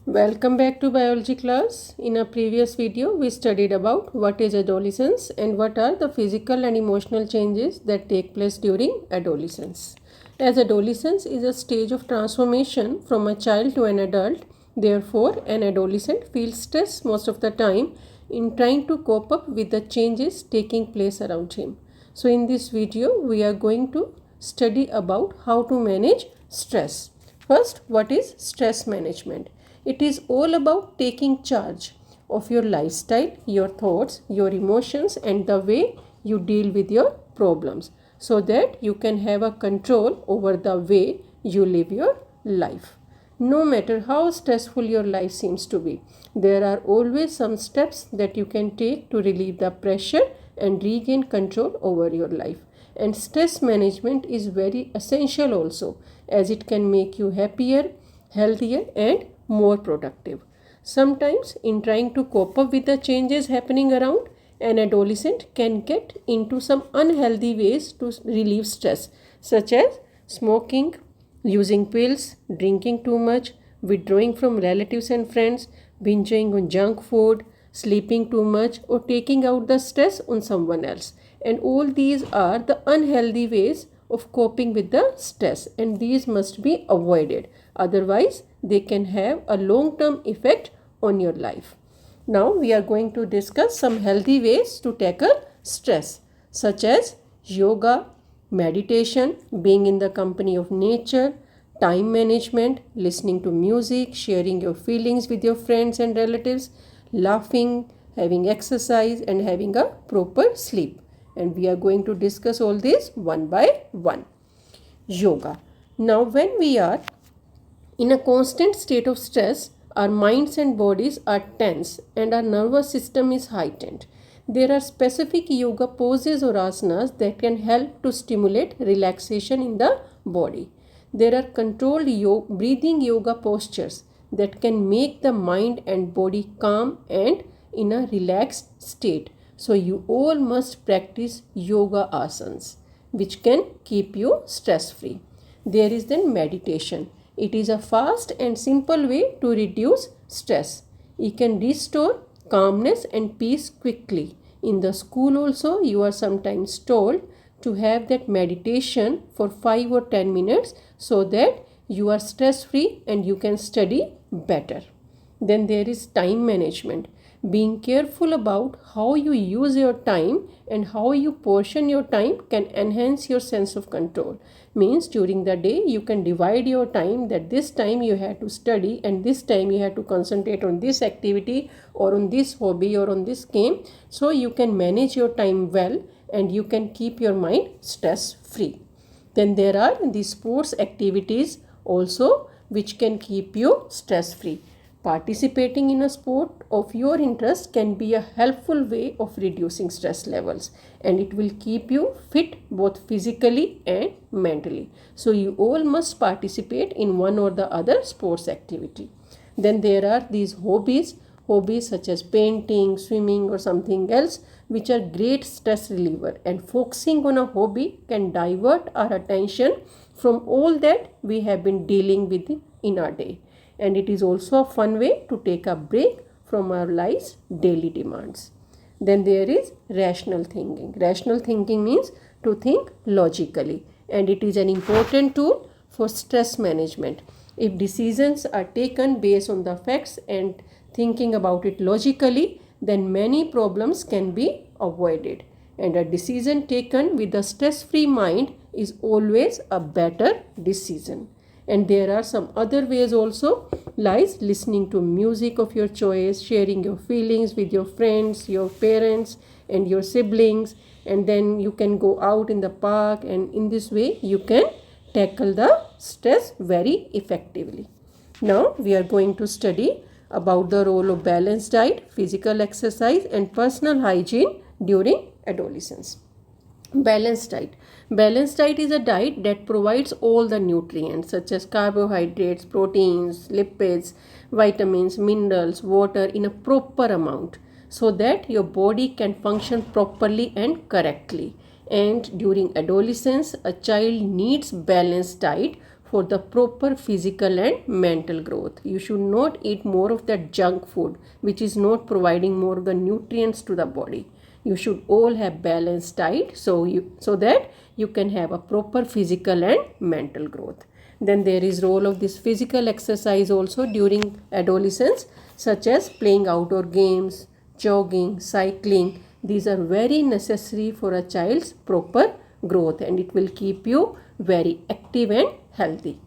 Welcome back to biology class. In a previous video, we studied about what is adolescence and what are the physical and emotional changes that take place during adolescence. As adolescence is a stage of transformation from a child to an adult, therefore, an adolescent feels stress most of the time in trying to cope up with the changes taking place around him. So, in this video, we are going to study about how to manage stress. First, what is stress management? It is all about taking charge of your lifestyle, your thoughts, your emotions, and the way you deal with your problems so that you can have a control over the way you live your life. No matter how stressful your life seems to be, there are always some steps that you can take to relieve the pressure and regain control over your life. And stress management is very essential also, as it can make you happier, healthier, and more productive. Sometimes, in trying to cope up with the changes happening around, an adolescent can get into some unhealthy ways to relieve stress, such as smoking, using pills, drinking too much, withdrawing from relatives and friends, binging on junk food, sleeping too much, or taking out the stress on someone else. And all these are the unhealthy ways of coping with the stress, and these must be avoided. Otherwise, they can have a long term effect on your life. Now, we are going to discuss some healthy ways to tackle stress, such as yoga, meditation, being in the company of nature, time management, listening to music, sharing your feelings with your friends and relatives, laughing, having exercise, and having a proper sleep. And we are going to discuss all this one by one. Yoga. Now, when we are in a constant state of stress, our minds and bodies are tense and our nervous system is heightened. There are specific yoga poses or asanas that can help to stimulate relaxation in the body. There are controlled breathing yoga postures that can make the mind and body calm and in a relaxed state. So, you all must practice yoga asanas which can keep you stress free. There is then meditation. It is a fast and simple way to reduce stress. It can restore calmness and peace quickly. In the school also, you are sometimes told to have that meditation for 5 or 10 minutes so that you are stress free and you can study better. Then there is time management. Being careful about how you use your time and how you portion your time can enhance your sense of control. Means during the day you can divide your time, that this time you have to study and this time you have to concentrate on this activity or on this hobby or on this game. So you can manage your time well and you can keep your mind stress free. Then there are the sports activities also which can keep you stress free. Participating in a sport of your interest can be a helpful way of reducing stress levels, and it will keep you fit both physically and mentally. So, you all must participate in one or the other sports activity. Then there are these hobbies such as painting, swimming, or something else, which are great stress reliever, and focusing on a hobby can divert our attention from all that we have been dealing with in our day. And it is also a fun way to take a break from our life's daily demands. Then there is rational thinking. Rational thinking means to think logically, and it is an important tool for stress management. If decisions are taken based on the facts and thinking about it logically, then many problems can be avoided. And a decision taken with a stress free mind is always a better decision. And there are some other ways also, like listening to music of your choice, sharing your feelings with your friends, your parents, and your siblings, and then you can go out in the park, and in this way you can tackle the stress very effectively. Now we are going to study about the role of balanced diet, physical exercise, and personal hygiene during adolescence. Balanced diet. Balanced diet is a diet that provides all the nutrients such as carbohydrates, proteins, lipids, vitamins, minerals, water in a proper amount so that your body can function properly and correctly. And during adolescence, a child needs balanced diet for the proper physical and mental growth. You should not eat more of that junk food which is not providing more of the nutrients to the body. You should all have balanced diet so that you can have a proper physical and mental growth. Then there is role of this physical exercise also during adolescence, such as playing outdoor games, jogging, cycling. These are very necessary for a child's proper growth, and it will keep you very active and healthy.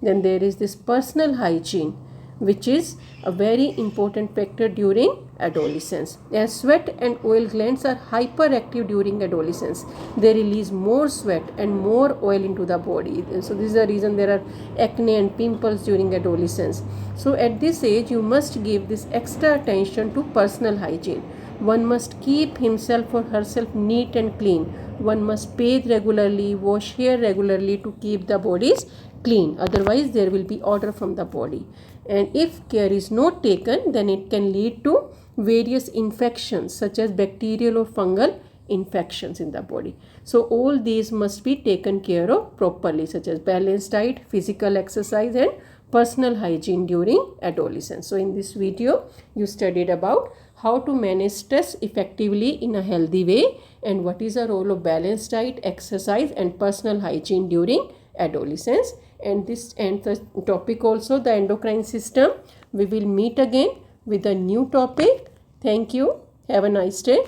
Then there is this personal hygiene, which is a very important factor during adolescence. As sweat and oil glands are hyperactive during adolescence, they release more sweat and more oil into the body. So this is the reason there are acne and pimples during adolescence. So at this age, you must give this extra attention to personal hygiene. One must keep himself or herself neat and clean. One must bathe regularly, wash hair regularly to keep the bodies clean. Otherwise, there will be odor from the body. And if care is not taken, then it can lead to various infections such as bacterial or fungal infections in the body. So all these must be taken care of properly, such as balanced diet, physical exercise, and personal hygiene during adolescence. So in this video, you studied about how to manage stress effectively in a healthy way, and what is the role of balanced diet, exercise, and personal hygiene during adolescence. And the topic also, the endocrine system. We will meet again with a new topic. Thank you. Have a nice day.